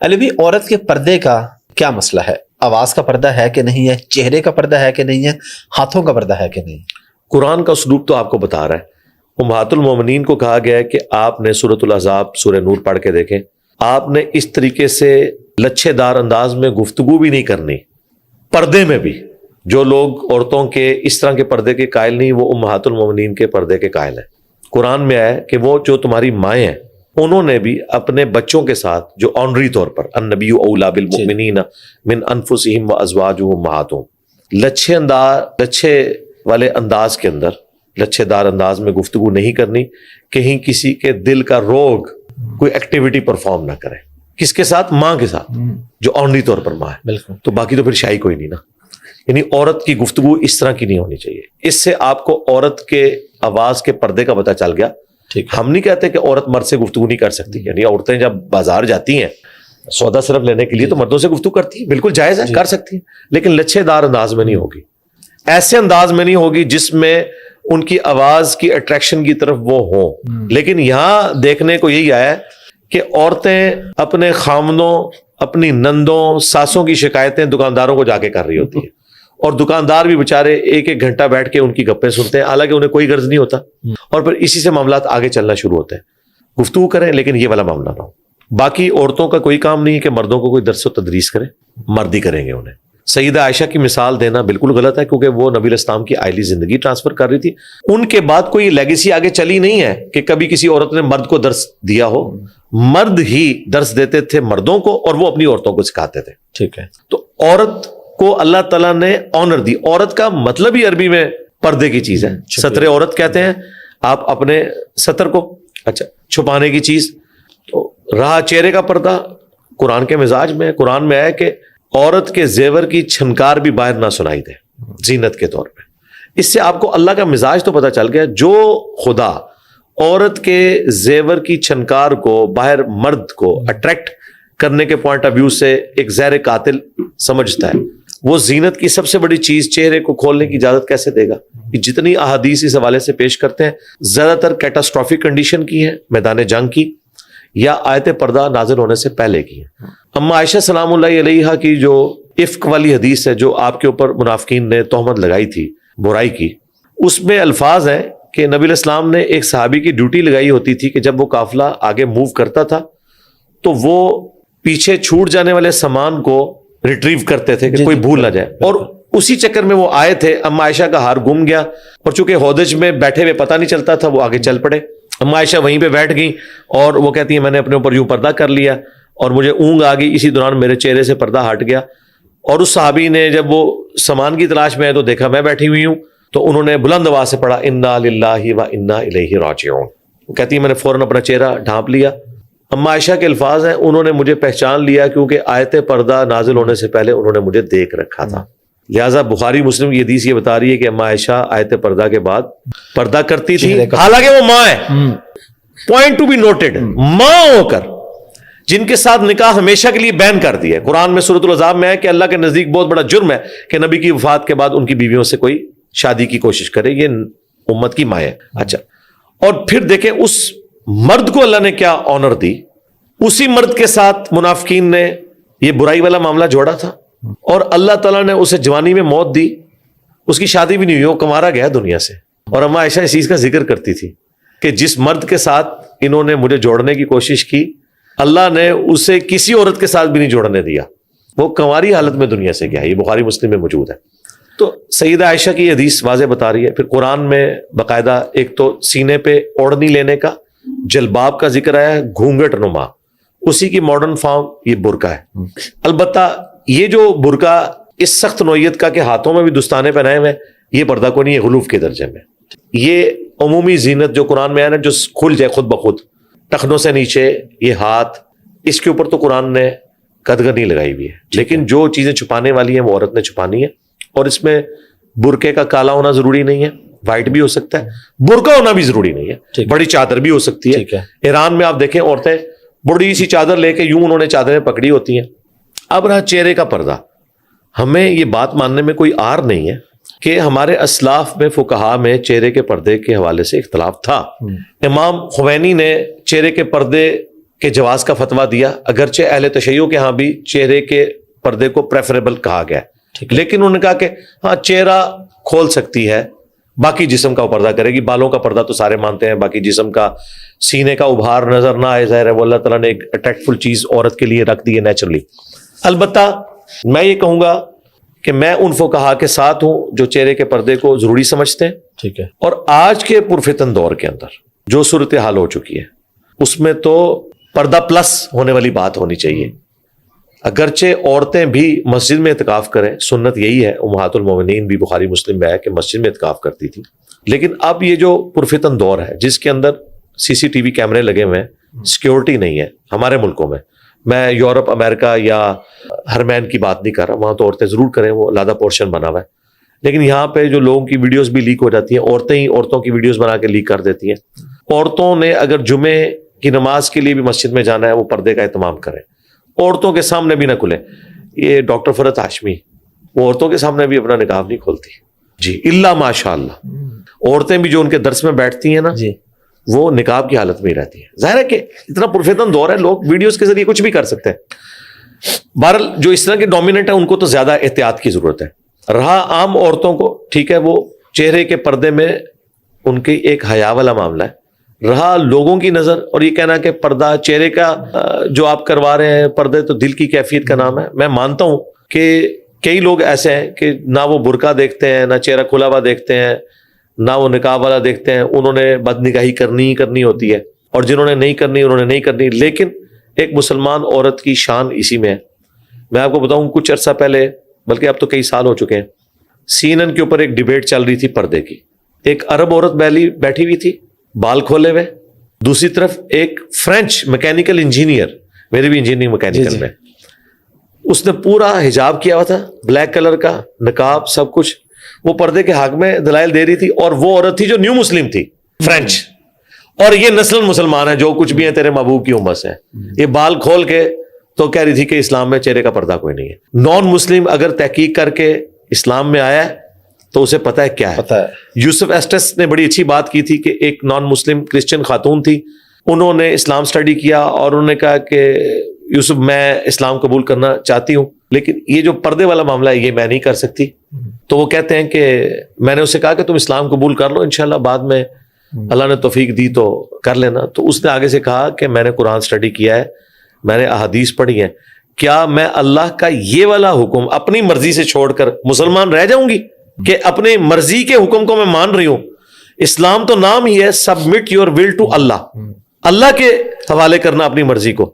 علی بھائی، عورت کے پردے کا کیا مسئلہ ہے؟ آواز کا پردہ ہے کہ نہیں ہے؟ چہرے کا پردہ ہے کہ نہیں ہے؟ ہاتھوں کا پردہ ہے کہ نہیں؟ قرآن کا اسلوب تو آپ کو بتا رہا ہے۔ امہات المومنین کو کہا گیا ہے کہ آپ نے سورۃ الاحزاب سورہ نور پڑھ کے دیکھیں، آپ نے اس طریقے سے لچھے دار انداز میں گفتگو بھی نہیں کرنی، پردے میں بھی۔ جو لوگ عورتوں کے اس طرح کے پردے کے قائل نہیں، وہ امہات المومنین کے پردے کے قائل ہیں۔ قرآن میں آیا کہ وہ جو تمہاری مائیں ہیں انہوں نے بھی اپنے بچوں کے ساتھ جو آنری طور پر النبی اولی بالمؤمنین من انفسہم وازواجہم امہاتہم، لچھے والے انداز کے اندر، لچھے دار انداز میں گفتگو نہیں کرنی، کہیں کسی کے دل کا روگ کوئی ایکٹیویٹی پرفارم نہ کرے۔ کس کے ساتھ؟ ماں کے ساتھ، جو آنری طور پر ماں ہے۔ بالکل۔ تو باقی تو پھر شاہی کوئی نہیں نا، یعنی عورت کی گفتگو اس طرح کی نہیں ہونی چاہیے۔ اس سے آپ کو عورت کے آواز کے پردے کا پتہ چل گیا۔ ہم نہیں کہتے کہ عورت مرد سے گفتگو نہیں کر سکتی، یعنی عورتیں جب بازار جاتی ہیں سودا صرف لینے کے لیے تو مردوں سے گفتگو کرتی ہیں، بالکل جائز ہے، کر سکتی ہیں، لیکن لچھے دار انداز میں نہیں ہوگی، ایسے انداز میں نہیں ہوگی جس میں ان کی آواز کی اٹریکشن کی طرف وہ ہوں۔ لیکن یہاں دیکھنے کو یہی آیا ہے کہ عورتیں اپنے خامنوں، اپنی نندوں، ساسوں کی شکایتیں دکانداروں کو جا کے کر رہی ہوتی ہیں، اور دکاندار بھی بےچارے ایک ایک گھنٹہ بیٹھ کے ان کی گپیں سنتے ہیں، حالانکہ انہیں کوئی غرض نہیں ہوتا، اور پھر اسی سے معاملات آگے چلنا شروع ہوتے ہیں۔ گفتگو کریں لیکن یہ والا معاملہ نہ ہو۔ باقی عورتوں کا کوئی کام نہیں ہے کہ مردوں کو کوئی درس و تدریس کرے، مرد ہی کریں گے انہیں۔ سیدہ عائشہ کی مثال دینا بالکل غلط ہے، کیونکہ وہ نبی علیہ السلام کی آئلی زندگی ٹرانسفر کر رہی تھی، ان کے بعد کوئی لیگیسی آگے چلی نہیں ہے کہ کبھی کسی عورت نے مرد کو درس دیا ہو، مرد ہی درس دیتے تھے مردوں کو اور وہ اپنی عورتوں کو سکھاتے تھے۔ ٹھیک ہے۔ تو عورت کو اللہ تعالیٰ نے آنر دی۔ عورت کا مطلب ہی عربی میں پردے کی چیز ہے، ستر عورت کہتے ہیں آپ اپنے ستر کو، اچھا چھپانے کی چیز۔ تو رہا چہرے کا پردہ، قرآن کے مزاج میں، قرآن میں ہے کہ عورت کے زیور کی چھنکار بھی باہر نہ سنائی دے زینت کے طور پہ۔ اس سے آپ کو اللہ کا مزاج تو پتہ چل گیا۔ جو خدا عورت کے زیور کی چھنکار کو باہر مرد کو اٹریکٹ کرنے کے پوائنٹ آف ویو سے ایک زہر قاتل سمجھتا ہے، وہ زینت کی سب سے بڑی چیز چہرے کو کھولنے کی اجازت کیسے دے گا؟ جتنی احادیث اس حوالے سے پیش کرتے ہیں زیادہ تر کیٹاسٹرافک کنڈیشن کی ہیں، میدان جنگ کی، یا آیت پردہ نازل ہونے سے پہلے کی ہیں۔ اما عائشہ سلام اللہ علیہا کی جو افک والی حدیث ہے، جو آپ کے اوپر منافقین نے تہمت لگائی تھی، برائی کی، اس میں الفاظ ہیں کہ نبی علیہ السلام نے ایک صحابی کی ڈیوٹی لگائی ہوتی تھی کہ جب وہ قافلہ آگے موو کرتا تھا تو وہ پیچھے چھوٹ جانے والے سامان کو ریٹریو کرتے تھے کہ کوئی بھول نہ جائے، اور اسی چکر میں وہ آئے تھے۔ اما عائشہ کا ہار گم گیا، اور چونکہ ہودج میں بیٹھے ہوئے پتہ نہیں چلتا تھا، وہ آگے چل پڑے۔ اما عائشہ وہیں پہ بیٹھ گئی اور وہ کہتی ہیں میں نے اپنے اوپر یوں پردہ کر لیا اور مجھے اونگ آ گئی، اسی دوران میرے چہرے سے پردہ ہٹ گیا، اور اس صحابی نے جب وہ سامان کی تلاش میں ہے تو دیکھا میں بیٹھی ہوئی ہوں، تو انہوں نے بلند آواز سے پڑھا انا للہ و انا الیہ راجعون۔ وہ کہتی ہے میں نے فوراً اپنا چہرہ ڈھانپ لیا۔ اما عائشہ کے الفاظ ہیں انہوں نے مجھے پہچان لیا کیونکہ آیت پردہ نازل ہونے سے پہلے انہوں نے مجھے دیکھ رکھا تھا۔ لہٰذا بخاری مسلم یہ حدیث یہ بتا رہی ہے کہ اما عائشہ آیت پردہ کے بعد پردہ کرتی تھی، حالانکہ وہ ماں ہے، پوائنٹ ٹو بی نوٹڈ، ماں ہو کر جن کے ساتھ نکاح ہمیشہ کے لیے بین کر دیا ہے۔ قرآن میں سورۃ الاحزاب میں ہے کہ اللہ کے نزدیک بہت بڑا جرم ہے کہ نبی کی وفات کے بعد ان کی بیویوں سے کوئی شادی کی کوشش کرے، یہ امت کی ماں ہے۔ اچھا، اور پھر دیکھیں اس مرد کو اللہ نے کیا آنر دی، اسی مرد کے ساتھ منافقین نے یہ برائی والا معاملہ جوڑا تھا، اور اللہ تعالیٰ نے اسے جوانی میں موت دی، اس کی شادی بھی نہیں ہوئی، وہ کمارا گیا دنیا سے۔ اور اما عائشہ اس چیز کا ذکر کرتی تھی کہ جس مرد کے ساتھ انہوں نے مجھے جوڑنے کی کوشش کی، اللہ نے اسے کسی عورت کے ساتھ بھی نہیں جوڑنے دیا، وہ کنواری حالت میں دنیا سے گیا۔ یہ بخاری مسلم میں موجود ہے۔ تو سیدہ عائشہ کی یہ حدیث واضح بتا رہی ہے۔ پھر قرآن میں باقاعدہ ایک تو سینے پہ اوڑھنی لینے کا، جلباب کا ذکر آیا ہے، گھونگھٹ نما، اسی کی ماڈرن فارم یہ برقع ہے۔ البتہ یہ جو برقع اس سخت نوعیت کا کہ ہاتھوں میں بھی دستانے پہنائے ہوئے، یہ پردہ کو نہیں، یہ غلوف کے درجے میں۔ یہ عمومی زینت جو قرآن میں ہے نا، جو کھل جائے خود بخود، ٹخنوں سے نیچے یہ ہاتھ، اس کے اوپر تو قرآن نے قدغن نہیں لگائی ہوئی ہے، لیکن جو چیزیں چھپانے والی ہیں وہ عورت نے چھپانی ہے، اور اس میں برقعے کا کالا ہونا ضروری نہیں ہے، وائٹ بھی ہو سکتا ہے، برقع ہونا بھی ضروری نہیں ہے، بڑی چادر بھی ہو سکتی ہے۔ ایران میں آپ دیکھیں عورتیں بڑی سی چادر لے کے یوں انہوں نے چادریں پکڑی ہوتی ہیں۔ اب رہا چہرے کا پردہ، ہمیں یہ بات ماننے میں کوئی عار نہیں ہے کہ ہمارے اسلاف میں فقہا میں چہرے کے پردے کے حوالے سے اختلاف تھا۔ امام خمینی نے چہرے کے پردے کے جواز کا فتویٰ دیا، اگرچہ اہل تشیع کے ہاں بھی چہرے کے پردے کو پریفریبل کہا گیا ہے، لیکن انہوں نے کہا کہ ہاں چہرہ کھول سکتی ہے، باقی جسم کا وہ پردہ کرے گی. بالوں کا پردہ تو سارے مانتے ہیں، باقی جسم کا، سینے کا ابھار نظر نہ آئے، ظاہر ہے وہ اللہ تعالیٰ نے ایک اٹریکٹفل چیز عورت کے لیے رکھ دی ہے نیچرلی. البتہ میں یہ کہوں گا کہ میں ان فقہا کے ساتھ ہوں جو چہرے کے پردے کو ضروری سمجھتے ہیں. ٹھیک ہے. اور آج کے پرفتن دور کے اندر جو صورتحال ہو چکی ہے اس میں تو پردہ پلس ہونے والی بات ہونی چاہیے. اگرچہ عورتیں بھی مسجد میں اعتکاف کریں، سنت یہی ہے، امہات المومنین بھی بخاری مسلم میں ہے کہ مسجد میں اعتکاف کرتی تھی. لیکن اب یہ جو پرفتن دور ہے جس کے اندر CCTV کیمرے لگے ہوئے ہیں، سیکیورٹی نہیں ہے ہمارے ملکوں میں. میں یورپ، امریکہ یا حرمین کی بات نہیں کر رہا، وہاں تو عورتیں ضرور کریں، وہ علیحدہ پورشن بنا ہوا ہے. لیکن یہاں پہ جو لوگوں کی ویڈیوز بھی لیک ہو جاتی ہیں، عورتیں ہی عورتوں کی ویڈیوز بنا کے لیک کر دیتی ہیں. عورتوں نے اگر جمعے کی نماز کے لیے بھی مسجد میں جانا ہے وہ پردے کا اہتمام کریں، عورتوں کے سامنے بھی نہ کھلے. یہ ڈاکٹر فرحت ہاشمی، وہ عورتوں کے سامنے بھی اپنا نقاب نہیں کھولتی جی، الا ماشاء اللہ. عورتیں بھی جو ان کے درس میں بیٹھتی ہیں نا جی، وہ نقاب کی حالت میں ہی رہتی ہے. ظاہر ہے کہ اتنا پرفتن دور ہے، لوگ ویڈیوز کے ذریعے کچھ بھی کر سکتے ہیں. بہرحال جو اس طرح کے ڈومیننٹ ہیں ان کو تو زیادہ احتیاط کی ضرورت ہے. رہا عام عورتوں کو، ٹھیک ہے وہ چہرے کے پردے میں ان کی ایک حیا والا معاملہ ہے. رہا لوگوں کی نظر اور یہ کہنا کہ پردہ چہرے کا جو آپ کروا رہے ہیں پردے تو دل کی کیفیت کا نام ہے. میں مانتا ہوں کہ کئی لوگ ایسے ہیں کہ نہ وہ برقع دیکھتے ہیں، نہ چہرہ کھلا ہوا دیکھتے ہیں، نہ وہ نقاب والا دیکھتے ہیں. انہوں نے بد نگاہی کرنی ہی کرنی ہوتی ہے، اور جنہوں نے نہیں کرنی انہوں نے نہیں کرنی. لیکن ایک مسلمان عورت کی شان اسی میں ہے. میں آپ کو بتاؤں کچھ عرصہ پہلے، بلکہ اب تو کئی سال ہو چکے ہیں، CNN کے اوپر ایک ڈیبیٹ چل رہی تھی پردے کی. ایک عرب عورت بیٹھی ہوئی تھی بال کھولے ہوئے، دوسری طرف ایک فرینچ میکینیکل انجینئر، میری بھی انجینئرنگ میکینیکل میں، اس نے پورا حجاب کیا ہوا تھا، بلیک کلر کا نقاب سب کچھ. وہ پردے کے حق میں دلائل دے رہی تھی، اور وہ عورت تھی جو نیو مسلم تھی، فرینچ، اور یہ نسل مسلمان ہے، جو کچھ بھی ہے تیرے محبوب کی امت سے. یہ بال کھول کے تو کہہ رہی تھی کہ اسلام میں چہرے کا پردہ کوئی نہیں ہے. نان مسلم اگر تحقیق کر کے اسلام میں آیا ہے تو اسے پتہ ہے کیا ہے. پتہ ہے. یوسف ایسٹس نے بڑی اچھی بات کی تھی کہ ایک نان مسلم کرسچن خاتون تھی، انہوں نے اسلام سٹڈی کیا اور انہوں نے کہا کہ یوسف میں اسلام قبول کرنا چاہتی ہوں، لیکن یہ جو پردے والا معاملہ ہے یہ میں نہیں کر سکتی. تو وہ کہتے ہیں کہ میں نے اسے کہا کہ تم اسلام قبول کر لو، انشاءاللہ بعد میں اللہ نے توفیق دی تو کر لینا. تو اس نے آگے سے کہا کہ میں نے قرآن سٹڈی کیا ہے، میں نے احادیث پڑھی ہیں، کیا میں اللہ کا یہ والا حکم اپنی مرضی سے چھوڑ کر مسلمان رہ جاؤں گی کہ اپنی مرضی کے حکم کو میں مان رہی ہوں؟ اسلام تو نام ہی ہے سبمٹ یور ول ٹو اللہ، اللہ کے حوالے کرنا اپنی مرضی کو.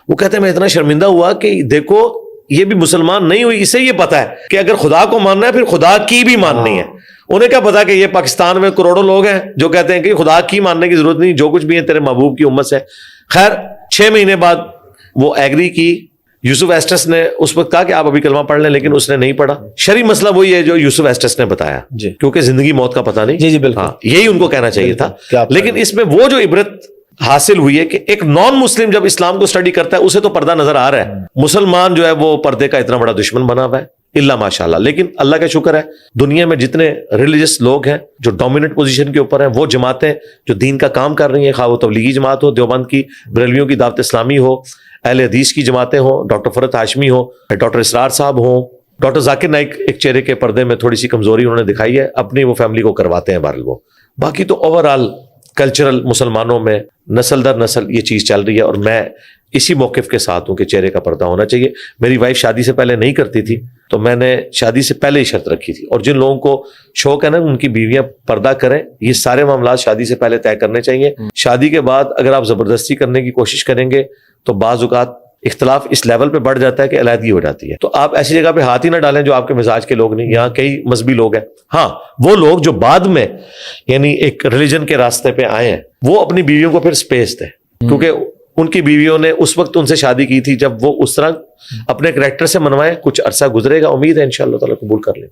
وہ کہتے ہیں میں اتنا شرمندہ ہوا کہ دیکھو یہ بھی مسلمان نہیں ہوئی، اسے یہ پتا ہے کہ اگر خدا کو ماننا ہے پھر خدا کی بھی ماننی ہے. انہیں کیا پتا کہ یہ پاکستان میں کروڑوں لوگ ہیں جو کہتے ہیں کہ خدا کی ماننے کی ضرورت نہیں، جو کچھ بھی ہے تیرے محبوب کی امت سے. خیر 6 مہینے بعد وہ ایگری کی. یوسف ایسٹس نے اس وقت کہا کہ آپ ابھی کلمہ پڑھ لیں، لیکن اس نے نہیں پڑھا. شرعی مسئلہ وہی ہے جو یوسف ایسٹس نے بتایا جی، کیونکہ زندگی موت کا پتہ نہیں. جی جی بالکل. ہاں یہی ان کو کہنا چاہیے تھا. لیکن اس میں وہ جو عبرت حاصل ہوئی ہے کہ ایک نان مسلم جب اسلام کو سٹڈی کرتا ہے اسے تو پردہ نظر آ رہا ہے، مسلمان جو ہے وہ پردے کا اتنا بڑا دشمن بنا ہوا ہے، اللہ ماشاء اللہ. لیکن اللہ کا شکر ہے دنیا میں جتنے ریلیجس لوگ ہیں جو ڈومیننٹ پوزیشن کے اوپر ہیں، وہ جماعتیں جو دین کا کام کر رہی ہیں، خواہ وہ تبلیغی جماعت ہو، دیوبند کی، بریلویوں کی دعوت اسلامی ہو، اہل حدیث کی جماعتیں ہوں، ڈاکٹر فرحت ہاشمی ہو، ڈاکٹر اسرار صاحب ہوں، ڈاکٹر ذاکر نائک ایک چہرے کے پردے میں تھوڑی سی کمزوری انہوں نے دکھائی ہے، اپنی وہ فیملی کو کرواتے ہیں بہرحال وہ. باقی تو اوور آل کلچرل مسلمانوں میں نسل در نسل یہ چیز چل رہی ہے، اور میں اسی موقف کے ساتھ ہوں کہ چہرے کا پردہ ہونا چاہیے. میری وائف شادی سے پہلے نہیں کرتی تھی تو میں نے شادی سے پہلے ہی شرط رکھی تھی. اور جن لوگوں کو شوق ہے نا ان کی بیویاں پردہ کریں، یہ سارے معاملات شادی سے پہلے طے کرنے چاہیے. شادی کے بعد اگر آپ زبردستی کرنے کی کوشش کریں گے تو بعض اوقات اختلاف اس لیول پہ بڑھ جاتا ہے کہ علیحدگی ہو جاتی ہے. تو آپ ایسی جگہ پہ ہاتھ ہی نہ ڈالیں جو آپ کے مزاج کے لوگ نہیں. یہاں کئی مذہبی لوگ ہیں، ہاں وہ لوگ جو بعد میں یعنی ایک ریلیجن کے راستے پہ آئے ہیں وہ اپنی بیویوں کو پھر سپیس دیں، کیونکہ ان کی بیویوں نے اس وقت ان سے شادی کی تھی جب وہ اس طرح اپنے کریکٹر سے منوائیں. کچھ عرصہ گزرے گا، امید ہے انشاءاللہ تعالیٰ قبول کر لیں.